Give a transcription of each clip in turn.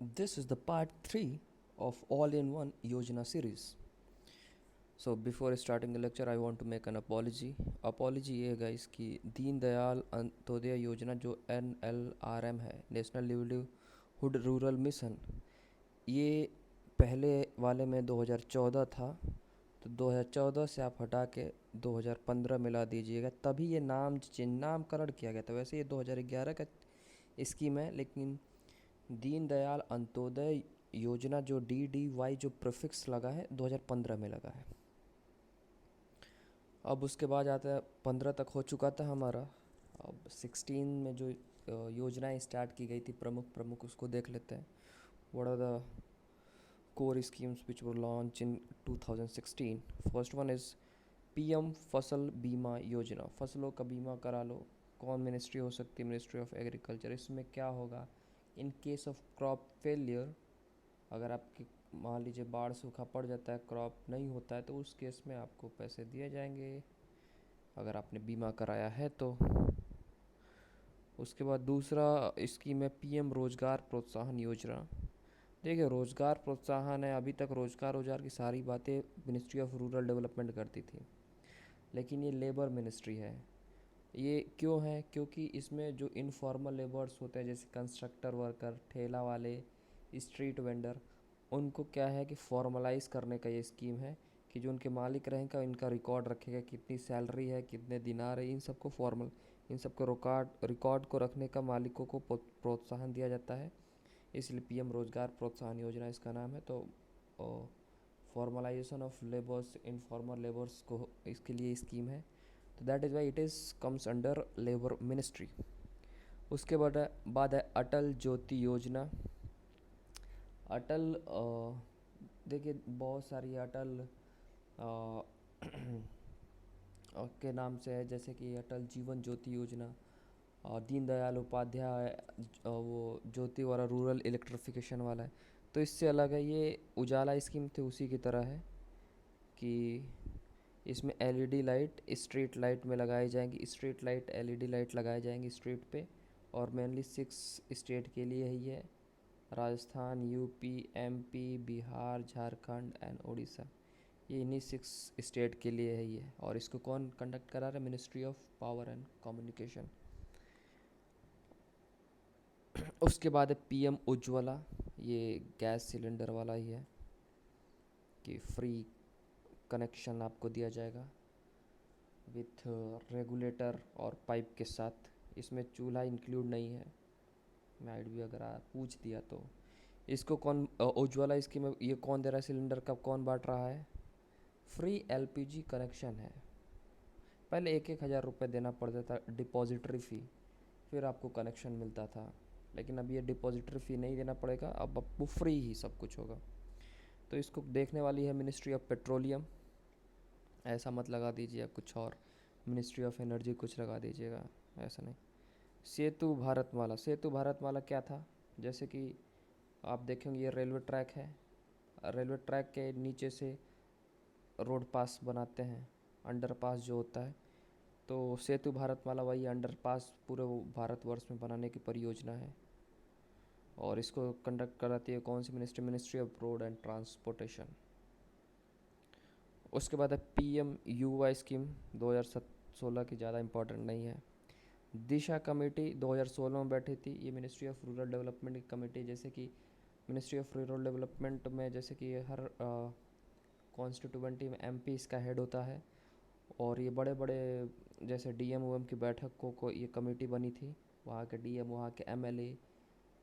This is the part 3 of All in One Yojana series. So before starting the lecture I want to make an apology. Apology ये है guys कि दीन दयाल अंत्योदय योजना जो NLRM है, national livelihood rural mission, ये पहले वाले में 2014 था, तो 2014 से आप हटा के 2015 मिला दीजिएगा, तभी ये नामकरण किया गया था। वैसे ये 2011 का स्कीम है, लेकिन दीनदयाल अंत्योदय योजना जो DDY जो प्रीफिक्स लगा है 2015 में लगा है। अब उसके बाद आता है 15 तक हो चुका था हमारा। अब 16 में जो योजनाएं स्टार्ट की गई थी प्रमुख प्रमुख उसको देख लेते हैं। What are the core schemes which were launched in 2016? First one is PM Fasal बीमा योजना। फसलों का बीमा करा लो। कौन मिनिस्ट्री हो सकती है? Ministry of agriculture. इसमें क्या होगा, in case of crop failure, अगर आपकी मान लीजिए बाढ़ सूखा पड़ जाता है, क्रॉप नहीं होता है, तो उस केस में आपको पैसे दिए जाएंगे अगर आपने बीमा कराया है तो। उसके बाद दूसरा स्कीम है PM रोजगार प्रोत्साहन योजना। देखिए, रोजगार प्रोत्साहन है, अभी तक रोजगार की सारी बातें मिनिस्ट्री ऑफ रूरल डेवलपमेंट करती थी, लेकिन ये लेबर मिनिस्ट्री है। ये क्यों है? क्योंकि इसमें जो इनफॉर्मल लेबर्स होते हैं, जैसे कंस्ट्रक्टर वर्कर, ठेला वाले, स्ट्रीट वेंडर, उनको क्या है कि फॉर्मलाइज करने का ये स्कीम है कि जो उनके मालिक रहेंगे इनका रिकॉर्ड रखेगा, कितनी सैलरी है, कितने दिनार है, इन सबको रिकॉर्ड को रखने का मालिकों को प्रोत्साहन दिया जाता है। इसलिए PM रोजगार प्रोत्साहन योजना इसका नाम है। तो formalisation of labours, informal labours को, इसके लिए स्कीम है। तो that is why it is comes under labour ministry. उसके बाद है अटल ज्योति योजना। अटल देखिए, बहुत सारी अटल के नाम से है, जैसे कि अटल जीवन ज्योति योजना और दीनदयाल उपाध्याय वो ज्योति वाला रूरल इलेक्ट्रिफिकेशन वाला है। तो इससे अलग है, ये उजाला स्कीम थी उसी की तरह है कि इसमें LED लाइट स्ट्रीट लाइट में लगाई जाएंगी, स्ट्रीट लाइट LED लाइट लगाई जाएंगी स्ट्रीट पे, और मेनली 6 स्टेट के लिए है ये, Rajasthan, UP, MP, Bihar, Jharkhand and Orissa. ये इन्हीं 6 स्टेट के लिए है ये। और इसको कौन कंडक्ट करा रहा है? Ministry of power and communication. उसके बाद है PM उज्ज्वला। ये गैस सिलेंडर वाला ही है कि फ्री कनेक्शन आपको दिया जाएगा विथ रेगुलेटर और पाइप के साथ। इसमें चूल्हा इंक्लूड नहीं है, माइट भी अगर आप पूछ दिया तो। इसको कौन उज्ज्वला स्कीम में ये कौन दे रहा है? सिलेंडर का कौन बांट रहा है? फ्री LPG कनेक्शन है। पहले 1,000 रुपये देना पड़ता था डिपॉजिटरी फ़ी, फिर आपको कनेक्शन मिलता था, लेकिन अब ये डिपॉजिटरी फ़ी नहीं देना पड़ेगा, अब आपको फ्री ही सब कुछ होगा। तो इसको देखने वाली है मिनिस्ट्री ऑफ पेट्रोलियम। ऐसा मत लगा दीजिए कुछ और, मिनिस्ट्री ऑफ एनर्जी कुछ लगा दीजिएगा, ऐसा नहीं। सेतु भारतमाला। सेतु भारतमाला क्या था? जैसे कि आप देखेंगे ये रेलवे ट्रैक है, रेलवे ट्रैक के नीचे से रोड पास बनाते हैं, अंडरपास जो होता है, तो सेतु भारतमाला वही अंडरपास पूरे भारतवर्ष में बनाने की परियोजना है। और इसको कंडक्ट कराती है कौन सी ministry? Ministry of road and transportation. उसके बाद है PMUY स्कीम, 2016 की, ज़्यादा इम्पोर्टेंट नहीं है। दिशा कमेटी 2016 में बैठी थी, ये मिनिस्ट्री ऑफ रूरल डेवलपमेंट की कमेटी। जैसे कि मिनिस्ट्री ऑफ रूरल डेवलपमेंट में जैसे कि हर कॉन्स्टिट्यूंटी में MP इसका हेड होता है, और ये बड़े बड़े जैसे DM OM की बैठकों को ये कमेटी बनी थी। वहाँ के DM, वहाँ के MLA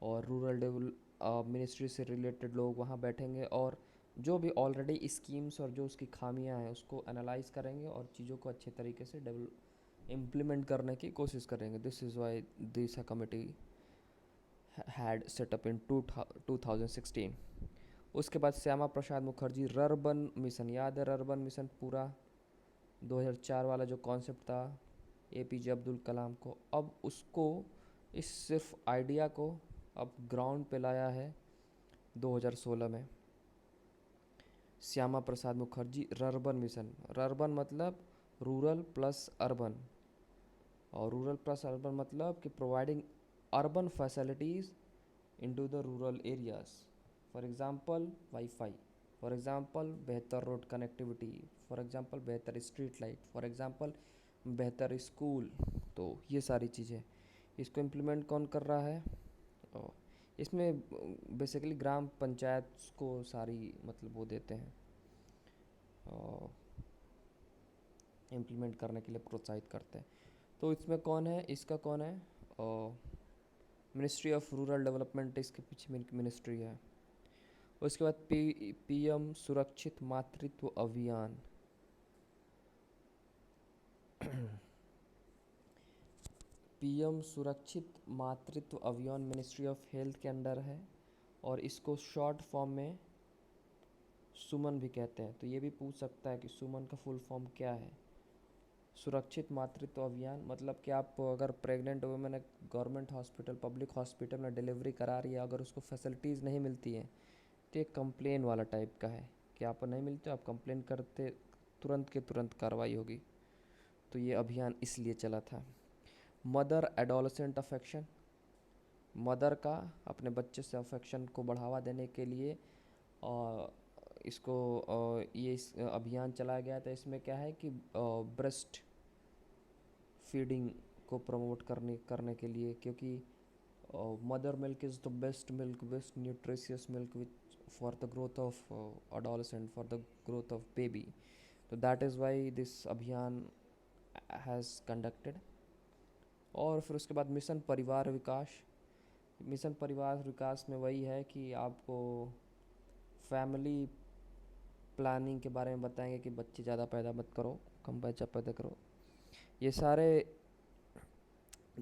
और रूरल मिनिस्ट्री से रिलेटेड लोग वहाँ बैठेंगे, और जो भी ऑलरेडी स्कीम्स और जो उसकी खामियां हैं उसको एनालाइज करेंगे और चीज़ों को अच्छे तरीके से इम्प्लीमेंट करने की कोशिश करेंगे। This is why this committee had set up in 2016। उसके बाद श्यामा प्रसाद मुखर्जी रर्बन मिशन। याद है रर्बन मिशन पूरा 2004 वाला जो कॉन्सेप्ट था APJ अब्दुल कलाम को, अब उसको, इस सिर्फ आइडिया को अब ग्राउंड पे लाया है 2016 में Shyama Prasad Mukherjee rurban mission. Rurban मतलब रूरल प्लस अर्बन, और रूरल प्लस अर्बन मतलब कि providing urban facilities into the rural areas. For example, Wi-Fi. For example, बेहतर रोड कनेक्टिविटी. फॉर एग्ज़ाम्पल बेहतर स्ट्रीट लाइट. फॉर एग्ज़ाम्पल बेहतर स्कूल. तो ये सारी चीज़ें इसको इम्प्लीमेंट कौन कर रहा है? और इसमें बेसिकली ग्राम पंचायत को सारी मतलब वो देते हैं, इम्प्लीमेंट करने के लिए प्रोत्साहित करते हैं. तो इसमें कौन है, इसका कौन है? मिनिस्ट्री ऑफ रूरल डेवलपमेंट इसके पीछे मिनिस्ट्री है. उसके बाद पीएम सुरक्षित मातृत्व अभियान. पीएम सुरक्षित मातृत्व अभियान मिनिस्ट्री ऑफ हेल्थ के अंडर है और इसको शॉर्ट फॉर्म में सुमन भी कहते हैं. तो ये भी पूछ सकता है कि सुमन का फुल फॉर्म क्या है. सुरक्षित मातृत्व अभियान मतलब कि आप अगर प्रेग्नेंट वुमेन है, गवर्नमेंट हॉस्पिटल पब्लिक हॉस्पिटल में डिलीवरी करा रही है, अगर उसको फैसिलिटीज़ नहीं मिलती हैं तो एक कंप्लेन वाला टाइप का है कि आपको नहीं मिलते, आप कंप्लेन करते तुरंत के तुरंत कार्रवाई होगी. तो ये अभियान इसलिए चला था. Mother adolescent affection. मदर का अपने बच्चे से अफेक्शन को बढ़ावा देने के लिए इसको ये इस अभियान चलाया गया था. इसमें क्या है कि ब्रेस्ट फीडिंग को प्रमोट करने के लिए, क्योंकि mother milk is the best milk, best nutritious milk which for the growth of adolescent, for the growth of baby. तो दैट इज़ वाई दिस अभियान हैज़ कंडक्टेड. और फिर उसके बाद मिशन परिवार विकास. मिशन परिवार विकास में वही है कि आपको फैमिली प्लानिंग के बारे में बताएंगे कि बच्चे ज़्यादा पैदा मत करो, कम बच्चा पैदा करो. ये सारे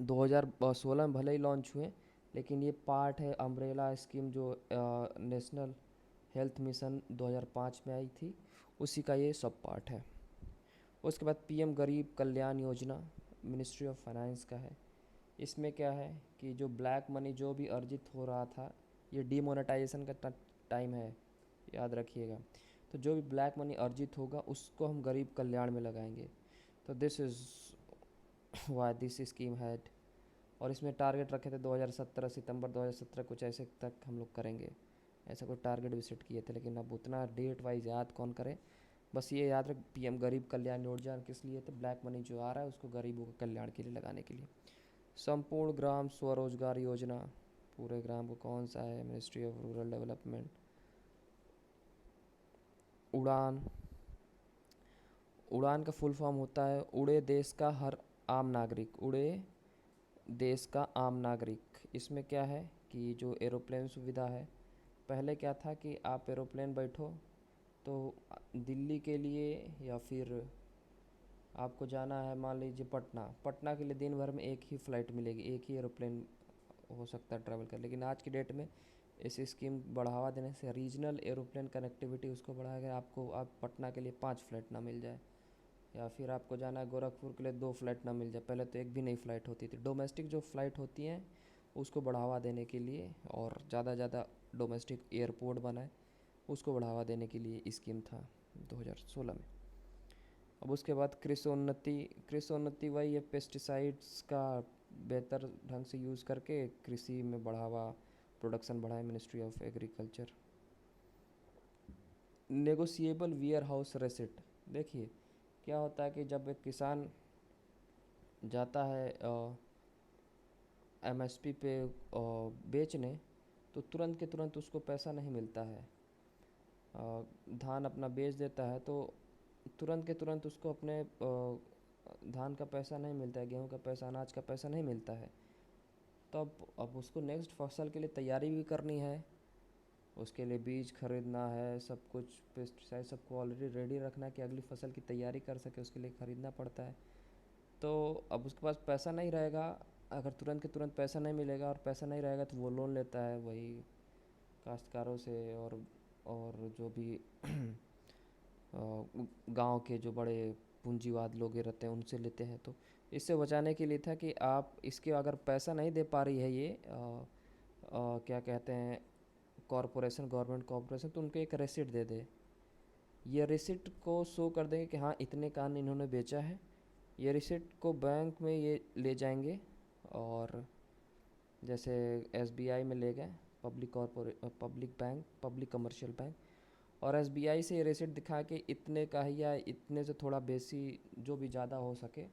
2016 में भले ही लॉन्च हुए, लेकिन ये पार्ट है अम्ब्रेला स्कीम जो नेशनल हेल्थ मिशन 2005 में आई थी, उसी का ये सब पार्ट है. उसके बाद पीएम गरीब Kalyan Yojana ministry of finance का है. इसमें क्या है कि जो ब्लैक मनी जो भी अर्जित हो रहा था, ये डीमोनेटाइजेशन का टाइम है, याद रखिएगा. तो जो भी ब्लैक मनी अर्जित होगा उसको हम गरीब कल्याण में लगाएंगे. तो this is why this scheme had. और इसमें टारगेट रखे थे 2017 सितंबर 2017 कुछ ऐसे तक हम लोग करेंगे, ऐसा कोई टारगेट भी सेट किए थे. लेकिन अब उतना डेट वाइज याद कौन करे. बस ये याद रख पीएम गरीब कल्याण योजना किस लिए थे, ब्लैक मनी जो आ रहा है उसको गरीबों के कल्याण के लिए लगाने के लिए. संपूर्ण ग्राम स्वरोजगार योजना, पूरे ग्राम को कौन सा है, मिनिस्ट्री ऑफ रूरल डेवलपमेंट. उड़ान. उड़ान का फुल फॉर्म होता है उड़े देश का हर आम नागरिक. उड़े देश का आम नागरिक. इसमें क्या है कि जो एरोप्लेन सुविधा है, पहले क्या था कि आप एरोप्लेन बैठो तो दिल्ली के लिए या फिर आपको जाना है मान लीजिए पटना के लिए दिन भर में एक ही फ़्लाइट मिलेगी, एक ही एरोप्लेन हो सकता है ट्रैवल कर. लेकिन आज की डेट में इस स्कीम बढ़ावा देने से रीजनल एरोप्लेन कनेक्टिविटी उसको बढ़ाया गया. आपको आप पटना के लिए 5 फ्लाइट ना मिल जाए, या फिर आपको जाना है गोरखपुर के लिए 2 फ्लाइट ना मिल जाए. पहले तो एक भी नई फ़्लाइट होती थी. डोमेस्टिक जो फ़्लाइट होती हैं उसको बढ़ावा देने के लिए और ज़्यादा डोमेस्टिक एयरपोर्ट बनाए, उसको बढ़ावा देने के लिए स्कीम था 2016 में. अब उसके बाद कृषि उन्नति वही है, पेस्टिसाइड्स का बेहतर ढंग से यूज़ करके कृषि में बढ़ावा, प्रोडक्शन बढ़ाए, ministry of agriculture. Negotiable warehouse receipt. देखिए क्या होता है कि जब एक किसान जाता है एमएसपी पे बेचने, तो तुरंत के तुरंत उसको पैसा नहीं मिलता है. धान अपना बेच देता है तो तुरंत के तुरंत उसको अपने धान का पैसा नहीं मिलता है, गेहूं का पैसा, अनाज का पैसा नहीं मिलता है. तो अब उसको नेक्स्ट फसल के लिए तैयारी भी करनी है, उसके लिए बीज खरीदना है, सब कुछ पेस्टिसाइड सबको ऑलरेडी रेडी रखना है कि अगली फसल की तैयारी कर सके, उसके लिए ख़रीदना पड़ता है. तो अब उसके पास पैसा नहीं रहेगा, अगर तुरंत के तुरंत पैसा नहीं मिलेगा और पैसा नहीं रहेगा तो वो लोन लेता है वही काश्तकारों से और जो भी गांव के जो बड़े पूंजीवाद लोग रहते हैं उनसे लेते हैं. तो इससे बचाने के लिए था कि आप इसके अगर पैसा नहीं दे पा रही है ये क्या कहते हैं कॉरपोरेशन, गवर्नमेंट कॉरपोरेशन, तो उनको एक रेसिट दे दे. ये रेसिट को शो कर देंगे कि हाँ इतने का अन्न इन्होंने बेचा है. ये रिसिप्ट को बैंक में ये ले जाएंगे और जैसे एसबीआई में ले गए public bank, public commercial bank. और एसबीआई से रेसिट दिखा के इतने का ही या इतने से थोड़ा बेसी जो भी ज़्यादा हो सके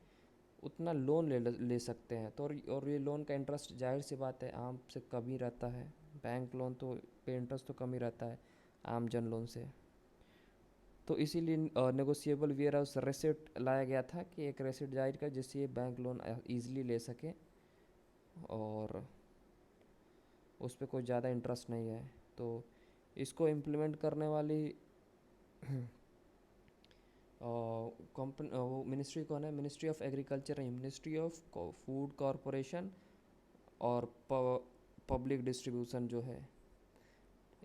उतना लोन ले सकते हैं। तो और ये लोन का इंटरेस्ट जाहिर सी बात है आम से कम ही रहता है। बैंक लोन तो पे इंटरेस्ट तो कम ही रहता है आम जन लोन से। तो इसीलिए नेगोशिएबल वेयर हाउस रेसिट लाया गया था कि एक रेसिट जारी कर जिससे ये बैंक लोन ईजिली ले सके और उस पर कोई ज़्यादा इंटरेस्ट नहीं है। तो इसको इम्प्लीमेंट करने वाली कंपनी वो मिनिस्ट्री कौन है? मिनिस्ट्री ऑफ एग्रीकल्चर नहीं, मिनिस्ट्री ऑफ फूड कॉरपोरेशन और पब्लिक डिस्ट्रीब्यूशन जो है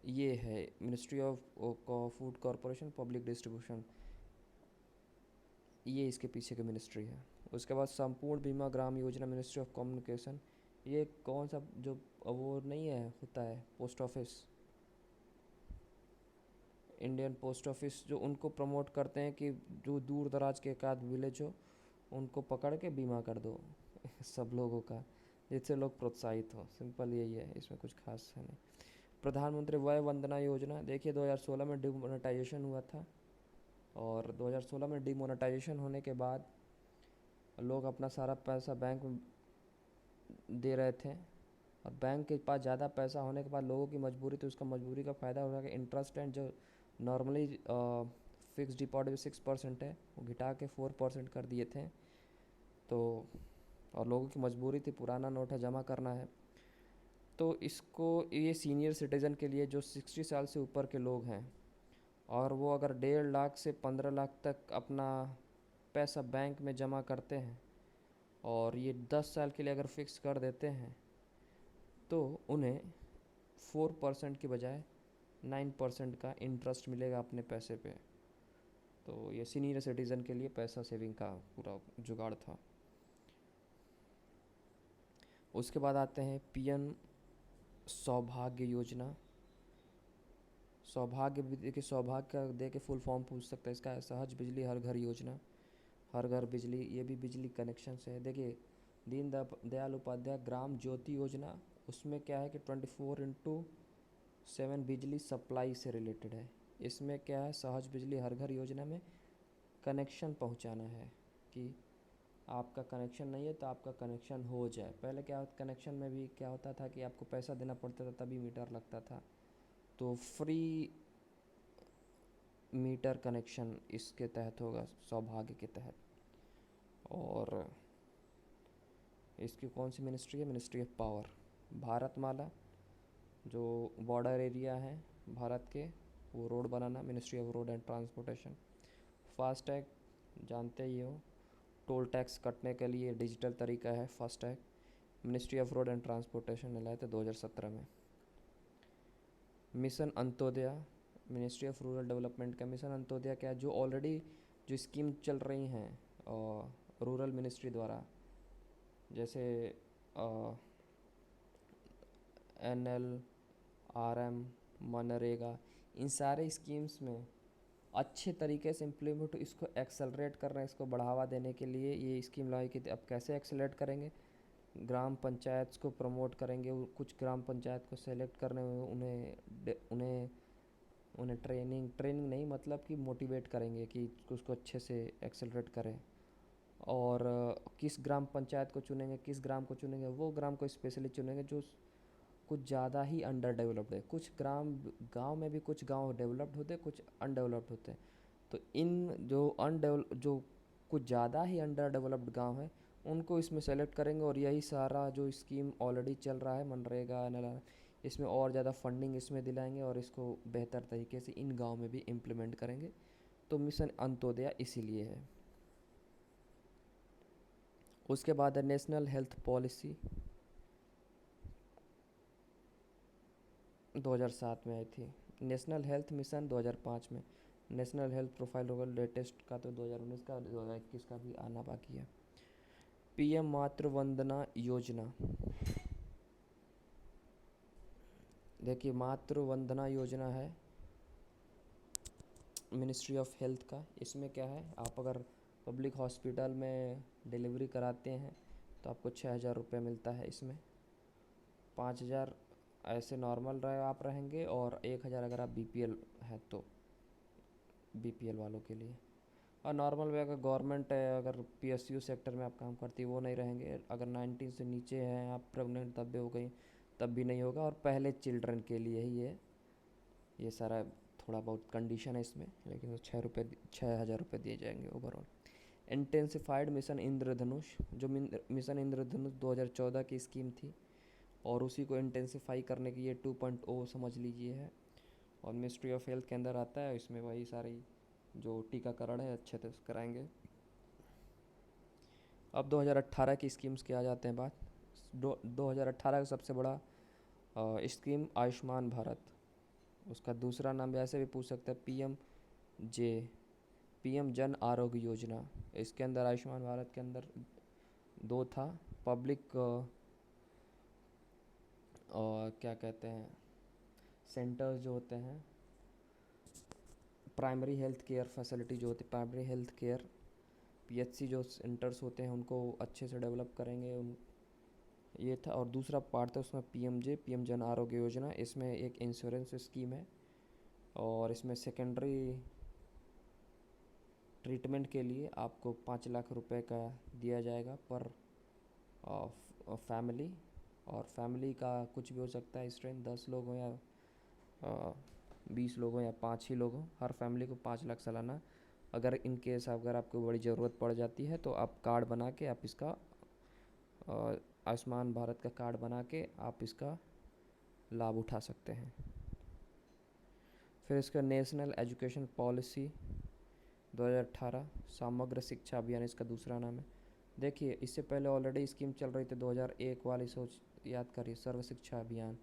ये है ministry of food corporation public distribution, ये इसके पीछे की मिनिस्ट्री है। उसके बाद संपूर्ण बीमा Gram Yojana ministry of communication, ये कौन सा जो वो नहीं है होता है post office, Indian post office, जो उनको प्रमोट करते हैं कि जो दूर दराज के एक आध विलेज हो उनको पकड़ के बीमा कर दो सब लोगों का, जिससे लोग प्रोत्साहित हो। सिंपल यही है, इसमें कुछ खास है नहीं। प्रधानमंत्री वय वंदना योजना, देखिए 2016 में डिमोनेटाइजेशन हुआ था और 2016 में डिमोनेटाइजेशन होने के बाद लोग अपना सारा पैसा बैंक में दे रहे थे और बैंक के पास ज़्यादा पैसा होने के बाद लोगों की मजबूरी, तो उसका मजबूरी का फ़ायदा हो रहा है कि इंटरेस्ट रेट जो नॉर्मली फिक्स डिपॉजिट 6% है वो घटा के 4% कर दिए थे। तो और लोगों की मजबूरी थी, पुराना नोट है जमा करना है, तो इसको ये सीनियर सिटीज़न के लिए जो 60 साल से ऊपर के लोग हैं और वो अगर 1.5 लाख से 15 लाख तक अपना पैसा बैंक में जमा करते हैं और ये 10 साल के लिए अगर फिक्स कर देते हैं तो उन्हें 4% की बजाय 9% का इंटरेस्ट मिलेगा अपने पैसे पे। तो ये सीनियर सिटीज़न के लिए पैसा सेविंग का पूरा जुगाड़ था। उसके बाद आते हैं पीएम सौभाग्य योजना। सौभाग्य देखिए, सौभाग्य का दे के फुल फॉर्म पूछ सकता है इसका, सहज बिजली हर घर योजना, हर घर बिजली, ये भी बिजली कनेक्शन से है। देखिए दीन दयाल उपाध्याय ग्राम ज्योति योजना, उसमें क्या है कि 24/7 बिजली सप्लाई से रिलेटेड है। इसमें क्या है, सहज बिजली हर घर योजना में कनेक्शन पहुंचाना है कि आपका कनेक्शन नहीं है तो आपका कनेक्शन हो जाए। पहले क्या कनेक्शन में भी क्या होता था कि आपको पैसा देना पड़ता था तभी मीटर लगता था, तो फ्री मीटर कनेक्शन इसके तहत होगा, सौभाग्य के तहत। और इसकी कौन सी मिनिस्ट्री है? Ministry of power. भारतमाला जो बॉर्डर एरिया है भारत के वो रोड बनाना, ministry of road and transportation. FASTag जानते ही हो, टोल टैक्स कटने के लिए डिजिटल तरीका है FASTag, ministry of road and transportation ने लाए थे 2017 में। Mission Antyodaya, ministry of rural development का मिशन अंत्योदया क्या है, जो ऑलरेडी जो स्कीम चल रही हैं रूरल मिनिस्ट्री द्वारा, जैसे NLRM, मनरेगा, इन सारे स्कीम्स में अच्छे तरीके से इम्प्लीमेंट, इसको एक्सेलरेट कर रहे हैं, इसको बढ़ावा देने के लिए ये स्कीम लाई कि अब कैसे एक्सेलरेट करेंगे, ग्राम पंचायत को प्रमोट करेंगे, कुछ ग्राम पंचायत को सेलेक्ट करने में उन्हें उन्हें ट्रेनिंग नहीं मतलब कि मोटिवेट करेंगे कि उसको अच्छे से एक्सेलरेट करें। और किस ग्राम पंचायत को चुनेंगे, किस ग्राम को चुनेंगे, वो ग्राम को स्पेशली चुनेंगे जो कुछ ज़्यादा ही अंडर डेवलप्ड है। कुछ गांव में भी कुछ गांव डेवलप्ड होते हैं, कुछ अनडेवलप्ड होते हैं। तो इन जो कुछ ज़्यादा ही अंडर डेवलप्ड गाँव है उनको इसमें सेलेक्ट करेंगे और यही सारा जो स्कीम ऑलरेडी चल रहा है मनरेगा NLRM, इसमें और ज़्यादा फंडिंग इसमें दिलाएंगे और इसको बेहतर तरीके से इन गाँव में भी इम्प्लीमेंट करेंगे। तो मिशन अंत्योदया इसीलिए है। उसके बाद है नेशनल हेल्थ पॉलिसी, 2007 में आई थी। नेशनल हेल्थ मिशन 2005 में। नेशनल हेल्थ प्रोफाइल होगा लेटेस्ट का तो 2019 का, 2021 का भी आना बाकी है। पीएम मातृ वंदना योजना, देखिए मातृ वंदना योजना है मिनिस्ट्री ऑफ हेल्थ का। इसमें क्या है, आप अगर पब्लिक हॉस्पिटल में डिलीवरी कराते हैं तो आपको 6,000 रुपये मिलता है। इसमें 5,000 ऐसे नॉर्मल रहे आप रहेंगे, और 1,000 अगर आप बीपीएल है तो बीपीएल वालों के लिए। और नॉर्मल में अगर गवर्नमेंट है, अगर पीएसयू सेक्टर में आप काम करती है वो नहीं रहेंगे। अगर 19 से नीचे हैं आप, प्रेग्नेंट तब भी हो गई तब भी नहीं होगा। और पहले चिल्ड्रन के लिए ही है ये सारा, थोड़ा बहुत कंडीशन है इसमें, लेकिन वो 6,000 रुपये दिए जाएंगे ओवरऑल। इंटेंसिफाइड मिशन इंद्रधनुष, जो मिशन इंद्रधनुष 2014 की स्कीम थी, और उसी को इंटेंसिफाई करने की ये 2.0 समझ लीजिए है। और मिनिस्ट्री ऑफ हेल्थ के अंदर आता है, इसमें वही सारी जो टीकाकरण है अच्छे से कराएंगे। अब 2018 की स्कीम्स की आ जाते हैं बात। 2018 का सबसे बड़ा स्कीम आयुष्मान भारत, उसका दूसरा नाम भी ऐसे भी पूछ सकते हैं, पीएम जन आरोग्य योजना। इसके अंदर आयुष्मान भारत के अंदर दो था, पब्लिक क्या कहते हैं, सेंटर्स जो होते हैं, प्राइमरी हेल्थ केयर फैसिलिटी जो होती है, प्राइमरी हेल्थ केयर पीएचसी जो सेंटर्स होते हैं उनको अच्छे से डेवलप करेंगे उन, ये था। और दूसरा पार्ट था उसमें पीएम जन आरोग्य योजना। इसमें एक इंश्योरेंस स्कीम है, और इसमें सेकेंडरी ट्रीटमेंट के लिए आपको 5 लाख रुपए का दिया जाएगा पर फैमिली। और फैमिली का कुछ भी हो सकता है स्ट्रेंथ, 10 लोग हों या 20 लोग हों या 5 ही लोग हों, हर फैमिली को 5 लाख सालाना। अगर इन केस अगर आपको बड़ी ज़रूरत पड़ जाती है तो आप कार्ड बना के आप इसका आयुष्मान भारत का कार्ड बना के आप इसका लाभ उठा सकते हैं। फिर इसका नेशनल एजुकेशन पॉलिसी 2018, समग्र शिक्षा अभियान इसका दूसरा नाम है। देखिए इससे पहले ऑलरेडी स्कीम चल रही थी 2001 वाली, सोच याद करिए, सर्व शिक्षा अभियान।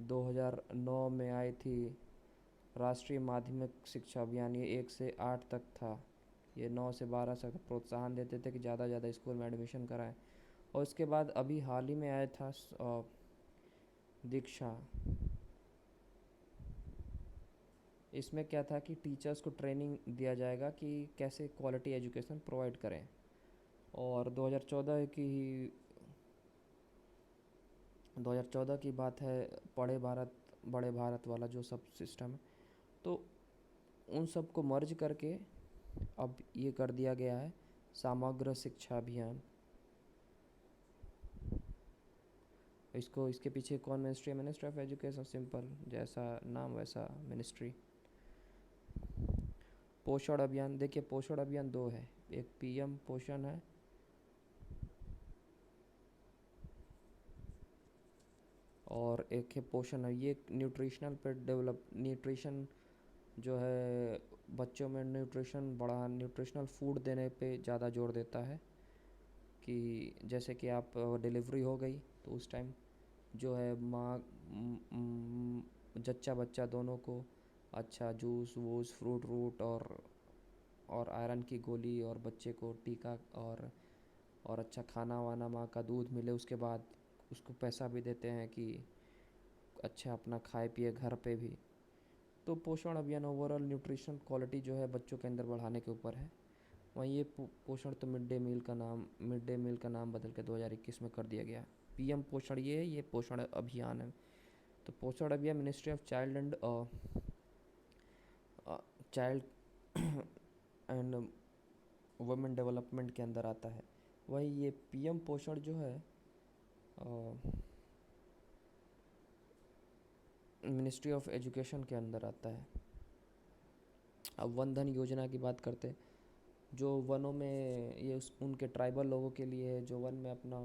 2009 में आई थी राष्ट्रीय माध्यमिक शिक्षा अभियान, ये 1 से 8 तक था। ये 9 से 12 तक प्रोत्साहन देते थे कि ज़्यादा ज़्यादा स्कूल में एडमिशन कराएं। और इसके बाद अभी हाल ही में आया था दीक्षा। इसमें क्या था कि टीचर्स को ट्रेनिंग दिया जाएगा कि कैसे क्वालिटी एजुकेशन प्रोवाइड करें। और 2014 की बात है, पढ़े भारत बड़े भारत वाला जो सब सिस्टम है, तो उन सब को मर्ज करके अब ये कर दिया गया है समग्र शिक्षा अभियान। इसको, इसके पीछे कौन मिनिस्ट्री है? मिनिस्ट्री ऑफ एजुकेशन, सिंपल, जैसा नाम वैसा मिनिस्ट्री। पोषण अभियान, देखिए पोषण अभियान दो है, एक पीएम पोषण है और एक है पोषण है। ये न्यूट्रिशनल पे डेवलप, न्यूट्रिशन जो है बच्चों में न्यूट्रिशन बढ़ा, न्यूट्रिशनल फूड देने पे ज़्यादा जोर देता है। कि जैसे कि आप डिलीवरी हो गई तो उस टाइम जो है माँ जच्चा बच्चा दोनों को अच्छा जूस वूस फ्रूट रूट और आयरन की गोली, और बच्चे को टीका और अच्छा खाना वाना, माँ का दूध मिले। उसके बाद उसको पैसा भी देते हैं कि अच्छा अपना खाए पिए घर पे भी। तो पोषण अभियान ओवरऑल न्यूट्रिशन क्वालिटी जो है बच्चों के अंदर बढ़ाने के ऊपर है। वहीं ये पोषण तो मिड डे मील का नाम बदल के 2021 में कर दिया गया। पीएम पोषण ये है, ये पोषण अभियान है। तो पोषण अभियान ministry of child and women development के अंदर आता है। वही ये पीएम पोषण जो है मिनिस्ट्री ऑफ एजुकेशन के अंदर आता है। अब वन धन योजना की बात करते हैं, जो वनों में ये उनके ट्राइबल लोगों के लिए है जो वन में अपना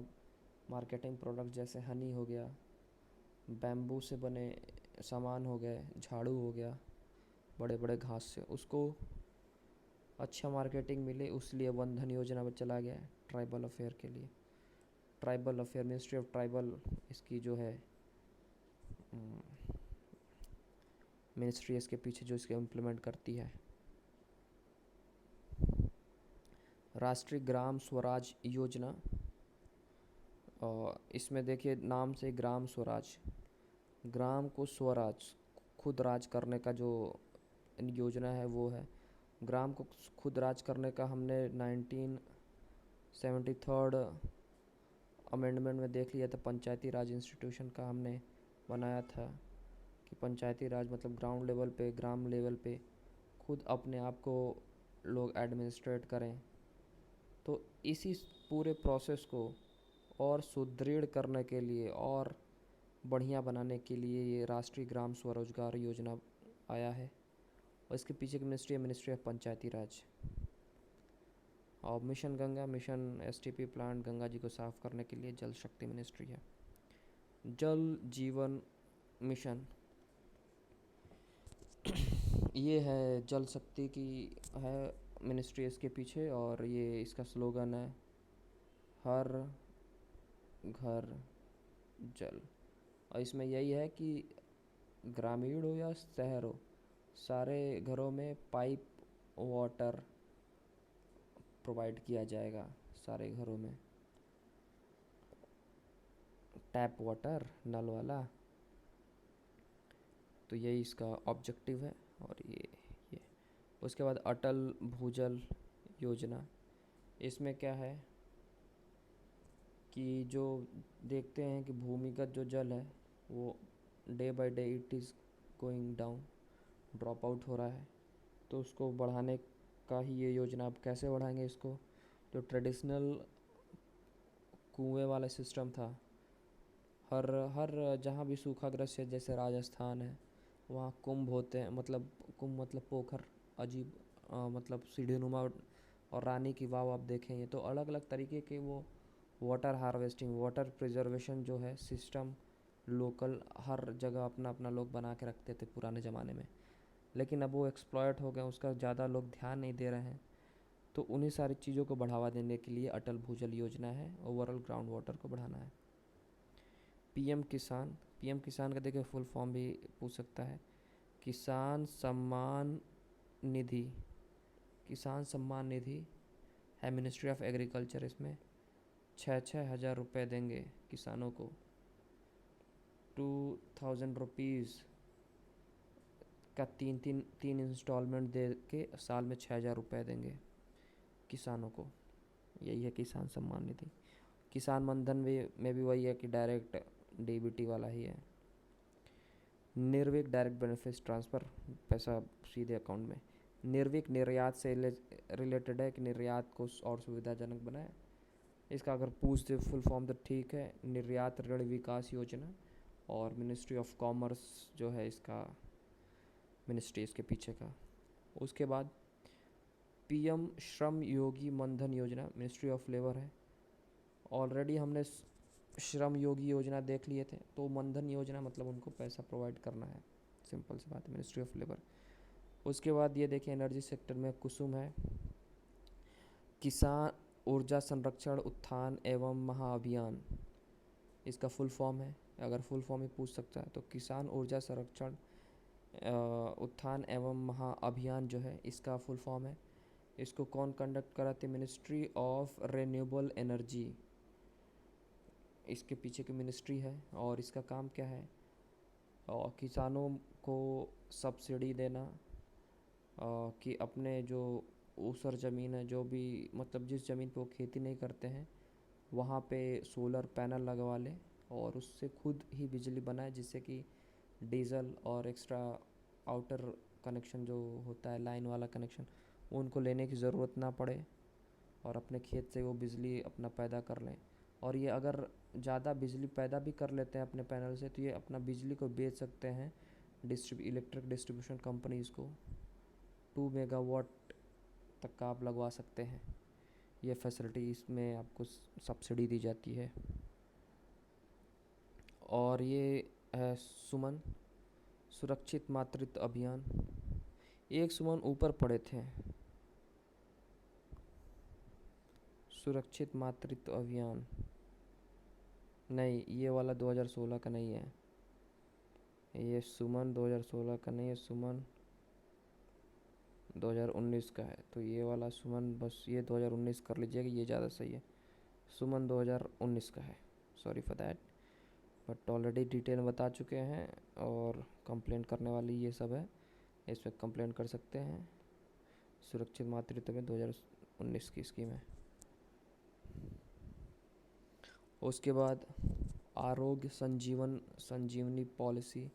मार्केटिंग प्रोडक्ट जैसे हनी हो गया, बैम्बू से बने सामान हो गए, झाड़ू हो गया, बड़े बड़े घास से, उसको अच्छा मार्केटिंग मिले, उसलिए वन धन योजना में चला गया है ट्राइबल अफेयर के लिए। Tribal affair, ministry of tribal इसकी जो है मिनिस्ट्री, इसके पीछे जो इसके इम्प्लीमेंट करती है। राष्ट्रीय ग्राम स्वराज योजना, और इसमें देखिए नाम से ग्राम स्वराज, ग्राम को स्वराज खुद राज करने का जो योजना है वो है। ग्राम को खुद राज करने का हमने 1973 अमेंडमेंट में देख लिया था, पंचायती राज इंस्टीट्यूशन का हमने बनाया था कि पंचायती राज मतलब ग्राउंड लेवल पे, ग्राम लेवल पे खुद अपने आप को लोग एडमिनिस्ट्रेट करें। तो इसी पूरे प्रोसेस को और सुदृढ़ करने के लिए और बढ़िया बनाने के लिए ये राष्ट्रीय ग्राम स्वरोजगार योजना आया है। और इसके पीछे की मिनिस्ट्री है, मिनिस्ट्री ऑफ पंचायती राज। और mission Ganga, mission STP plant Ganga ji को साफ़ करने के लिए जल शक्ति मिनिस्ट्री है। जल जीवन मिशन ये है जल शक्ति की है मिनिस्ट्री इसके पीछे, और ये इसका स्लोगन है हर घर जल। और इसमें यही है कि ग्रामीण हो या शहर हो, सारे घरों में पाइप वाटर प्रोवाइड किया जाएगा, सारे घरों में टैप वाटर, नल वाला। तो यही इसका ऑब्जेक्टिव है। और ये उसके बाद अटल भूजल योजना, इसमें क्या है कि जो देखते हैं कि भूमिगत जो जल है वो day by day it is going down, drop out हो रहा है। तो उसको बढ़ाने का ही ये योजना। अब कैसे बढ़ाएंगे इसको? जो ट्रेडिशनल कुएं वाला सिस्टम था, हर हर जहाँ भी सूखाग्रस्त है जैसे राजस्थान है, वहाँ कुंभ होते हैं, मतलब कुंभ मतलब पोखर, अजीब मतलब सीढ़ीनुमा। और रानी की वाव आप देखेंगे तो अलग अलग तरीके के वो वाटर हार्वेस्टिंग, वाटर प्रिजर्वेशन जो है सिस्टम लोकल हर जगह अपना अपना लोग बना के रखते थे पुराने ज़माने में। लेकिन अब वो एक्सप्लॉयट हो गए, उसका ज़्यादा लोग ध्यान नहीं दे रहे हैं। तो उन्हीं सारी चीज़ों को बढ़ावा देने के लिए अटल भूजल योजना है, ओवरऑल ग्राउंड वाटर को बढ़ाना है। पीएम किसान, पीएम किसान का देखिए फुल फॉर्म भी पूछ सकता है, किसान सम्मान निधि। किसान सम्मान निधि है मिनिस्ट्री ऑफ एग्रीकल्चर। इसमें 6,000 रुपये देंगे किसानों को, 2,000 रुपीज़ का तीन इंस्टॉलमेंट दे के साल में 6,000 रुपये देंगे किसानों को। यही है किसान सम्मान निधि। किसान मनधन में भी वही है कि डायरेक्ट डीबीटी वाला ही है। निर्विक डायरेक्ट बेनिफिट्स ट्रांसफ़र, पैसा सीधे अकाउंट में। निर्विक निर्यात से रिलेटेड है कि निर्यात को और सुविधाजनक बनाए। इसका अगर पूछ दे फुल फॉर्म तो ठीक है, निर्यात ऋण विकास योजना। और मिनिस्ट्री ऑफ कॉमर्स जो है इसका मिनिस्ट्री इसके पीछे का। उसके बाद पीएम श्रम योगी मनधन योजना, मिनिस्ट्री ऑफ लेबर है। ऑलरेडी हमने श्रम योगी योजना देख लिए थे, तो मनधन योजना मतलब उनको पैसा प्रोवाइड करना है, सिंपल सी बात है, मिनिस्ट्री ऑफ लेबर। उसके बाद ये देखिए एनर्जी सेक्टर में कुसुम है, किसान ऊर्जा संरक्षण उत्थान एवं महाअभियान, इसका फुल फॉर्म है। अगर फुल फॉर्म ही पूछ सकता है तो किसान ऊर्जा संरक्षण उत्थान एवं महाअभियान जो है इसका फुल फॉर्म है। इसको कौन कंडक्ट कराते? मिनिस्ट्री ऑफ रिन्यूएबल एनर्जी, इसके पीछे की मिनिस्ट्री है। और इसका काम क्या है? और किसानों को सब्सिडी देना कि अपने जो ऊसर ज़मीन है, जो भी मतलब जिस ज़मीन पे वो खेती नहीं करते हैं, वहाँ पे सोलर पैनल लगवा लें और उससे खुद ही बिजली बनाए, जिससे कि डीजल और एक्स्ट्रा आउटर कनेक्शन जो होता है लाइन वाला कनेक्शन, वो उनको लेने की ज़रूरत ना पड़े और अपने खेत से वो बिजली अपना पैदा कर लें। और ये अगर ज़्यादा बिजली पैदा भी कर लेते हैं अपने पैनल से, तो ये अपना बिजली को बेच सकते हैं इलेक्ट्रिक डिस्ट्रीब्यूशन कंपनीज़ को। 2 मेगावाट तक का आप लगवा सकते हैं, ये फैसिलिटी इसमें आपको सब्सिडी दी जाती है। और ये है सुमन, सुरक्षित मातृत्व अभियान। एक सुमन ऊपर पड़े थे, सुरक्षित मातृत्व अभियान नहीं, ये वाला 2016 का नहीं है, ये सुमन 2016 का नहीं है, सुमन 2019 का है। तो ये वाला सुमन बस ये 2019 कर लीजिएगा, ये ज़्यादा सही है। सुमन 2019 का है, sorry for that, but already detail में बता चुके हैं। और कंप्लेंट करने वाली ये सब है, इस पर कंप्लेंट कर सकते हैं। सुरक्षित मातृत्व में 2019 की स्कीम है। उसके बाद आरोग्य संजीवनी पॉलिसी,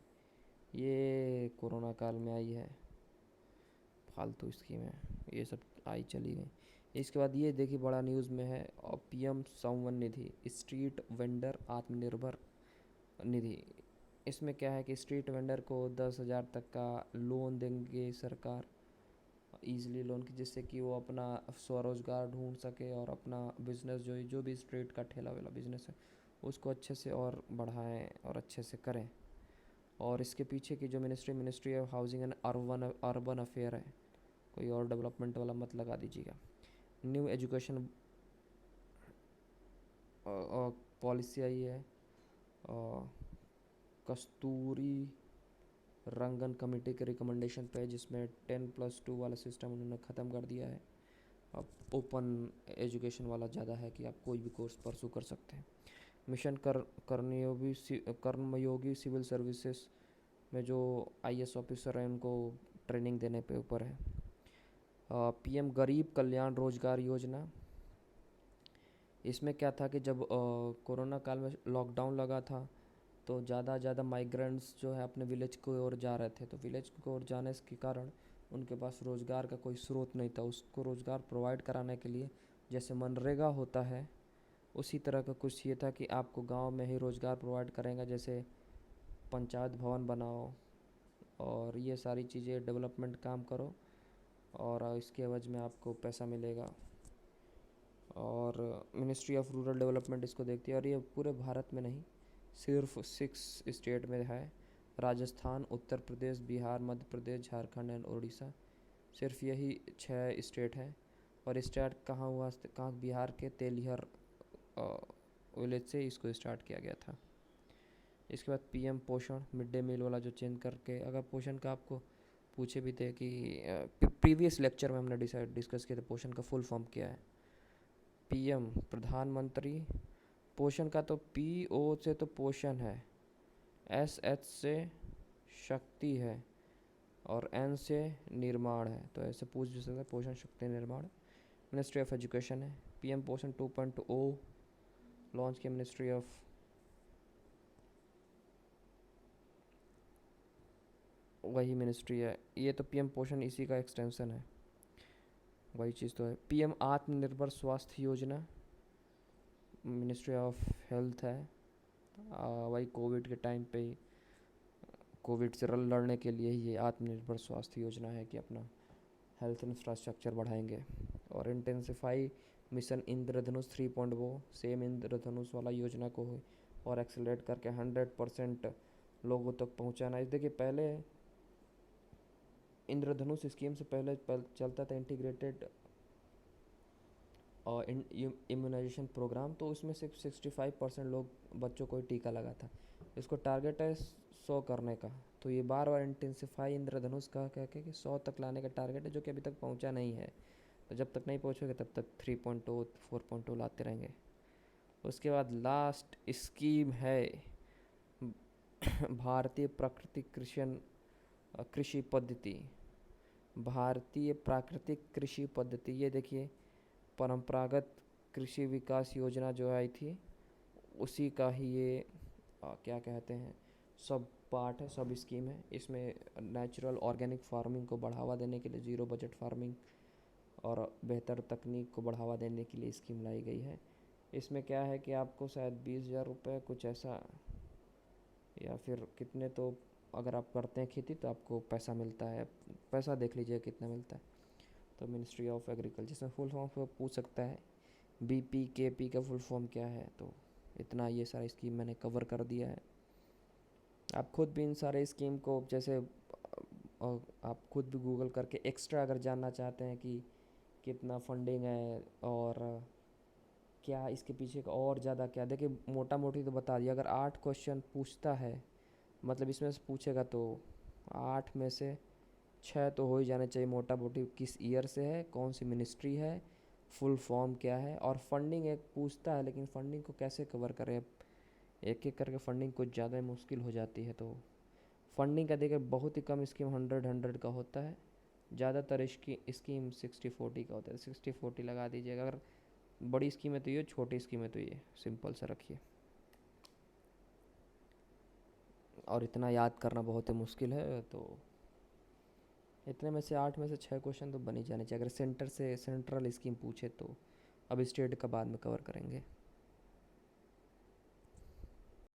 ये कोरोना काल में आई है, फालतू स्कीम है, ये सब आई चली गई। इसके बाद ये देखिए बड़ा न्यूज़ में है, और पीएम संवन निधि, स्ट्रीट वेंडर आत्मनिर्भर निधि। इसमें क्या है कि स्ट्रीट वेंडर को 10,000 तक का लोन देंगे सरकार, ईजिली लोन की, जिससे कि वो अपना स्वरोजगार ढूंढ सके और अपना बिजनेस जो भी स्ट्रीट का ठेला वेला बिजनेस है उसको अच्छे से और बढ़ाएं और अच्छे से करें। और इसके पीछे की जो ministry of housing and urban affair है, कोई और डेवलपमेंट वाला मत लगा दीजिएगा। न्यू एजुकेशन पॉलिसी आई है, कस्तूरी रंगन कमेटी के रिकमेंडेशन पे, जिसमें 10+2 वाला सिस्टम उन्होंने ख़त्म कर दिया है। अब ओपन एजुकेशन वाला ज़्यादा है कि आप कोई भी कोर्स परसू कर सकते हैं। मिशन कर्मयोगी सिविल सर्विसेज में जो आईएएस ऑफिसर हैं उनको ट्रेनिंग देने पे ऊपर है। पीएम गरीब कल्याण रोजगार योजना, इसमें क्या था कि जब कोरोना काल में लॉकडाउन लगा था तो ज़्यादा माइग्रेंट्स जो है अपने विलेज की ओर जा रहे थे, तो विलेज की ओर जाने के कारण उनके पास रोज़गार का कोई स्रोत नहीं था। उसको रोज़गार प्रोवाइड कराने के लिए जैसे मनरेगा होता है उसी तरह का कुछ ये था कि आपको गांव में ही रोज़गार प्रोवाइड करेंगे, जैसे पंचायत भवन बनाओ और ये सारी चीज़ें डेवलपमेंट काम करो और इसके एवज में आपको पैसा मिलेगा। और मिनिस्ट्री ऑफ रूरल डेवलपमेंट इसको देखती है, और ये पूरे भारत में नहीं, सिर्फ 6 स्टेट में है, राजस्थान, उत्तर प्रदेश, बिहार, मध्य प्रदेश, झारखंड एंड उड़ीसा। सिर्फ यही 6 स्टेट हैं। और स्टार्ट कहाँ हुआ, कहाँ, बिहार के तेलिहर विलेज से इसको स्टार्ट किया गया था। इसके बाद पीएम पोषण, मिड डे मील वाला जो चेंज करके, अगर पोषण का आपको पूछे भी थे कि प्रीवियस लेक्चर में हमने डिस्कस किया था पोषण का फुल फॉर्म क्या है। पीएम प्रधानमंत्री, पोषण का तो पीओ से तो पोषण है, एसएच से शक्ति है और एन से निर्माण है, तो ऐसे पूछ भी सकते हैं पोषण शक्ति निर्माण। मिनिस्ट्री ऑफ एजुकेशन है, पीएम पोषण 2.0 लॉन्च किया मिनिस्ट्री ऑफ, वही मिनिस्ट्री है ये, तो पीएम पोषण इसी का एक्सटेंशन है, वही चीज़ तो है। पीएम आत्मनिर्भर स्वास्थ्य योजना, मिनिस्ट्री ऑफ हेल्थ है, वही कोविड के टाइम पे ही, कोविड से लड़ने के लिए ही ये आत्मनिर्भर स्वास्थ्य योजना है कि अपना हेल्थ इंफ्रास्ट्रक्चर बढ़ाएंगे। और इंटेंसिफाई मिशन इंद्रधनुष 3.0, सेम इंद्रधनुष वाला योजना को और एक्सेलरेट करके 100% लोगों तक पहुंचाना। इस देखिए पहले इंद्रधनुष स्कीम से पहले चलता था इंटीग्रेटेड और इम्यूनाइजेशन प्रोग्राम, तो उसमें सिर्फ 65% लोग बच्चों को ही टीका लगा था। इसको टारगेट है 100 करने का, तो ये बार बार इंटेंसिफाई इंद्रधनुष का कह के कि 100 तक लाने का टारगेट है, जो कि अभी तक पहुंचा नहीं है। तो जब तक नहीं पहुंचोगे तब तक 3.0 4.0 लाते रहेंगे। उसके बाद लास्ट स्कीम है भारतीय प्राकृतिक कृषि पद्धति, भारतीय प्राकृतिक कृषि पद्धति। ये देखिए परंपरागत कृषि विकास योजना जो आई थी उसी का ही ये क्या कहते हैं सब पार्ट है, सब स्कीम है। इसमें नेचुरल ऑर्गेनिक फार्मिंग को बढ़ावा देने के लिए, ज़ीरो बजट फार्मिंग और बेहतर तकनीक को बढ़ावा देने के लिए स्कीम लाई गई है। इसमें क्या है कि आपको शायद 20,000 रुपये कुछ ऐसा, या फिर कितने, तो अगर आप करते हैं खेती तो आपको पैसा मिलता है, पैसा देख लीजिए कितना मिलता है। तो मिनिस्ट्री ऑफ एग्रीकल्चर, जिसमें फुल फॉर्म पूछ सकता है BPKP का फुल फॉर्म क्या है। तो इतना ये सारा स्कीम मैंने कवर कर दिया है। आप खुद भी इन सारे स्कीम को जैसे आप खुद भी गूगल करके एक्स्ट्रा अगर जानना चाहते हैं कि कितना फंडिंग है और क्या इसके पीछे का और ज़्यादा क्या, देखिए मोटा मोटी तो बता दिया। अगर 8 क्वेश्चन पूछता है, मतलब इसमें से पूछेगा तो 8 में से 6 तो हो ही जाने चाहिए मोटा मोटी, किस ईयर से है, कौन सी मिनिस्ट्री है, फुल फॉर्म क्या है, और फंडिंग एक पूछता है, लेकिन फंडिंग को कैसे कवर करें, एक एक करके फंडिंग कुछ ज़्यादा मुश्किल हो जाती है। तो फंडिंग का देखिए बहुत ही कम स्कीम 100 का होता है, ज़्यादातर इसकी स्कीम 60-40 का होता है। 60-40 लगा दीजिएगा। अगर बड़ी स्कीम है तो ये, छोटी स्कीम है तो ये, सिंपल सा रखिए। और इतना याद करना बहुत ही मुश्किल है, तो इतने में से 8 में से 6 क्वेश्चन तो बन ही जाने चाहिए। अगर सेंटर से सेंट्रल स्कीम पूछे तो, अब स्टेट का बाद में कवर करेंगे।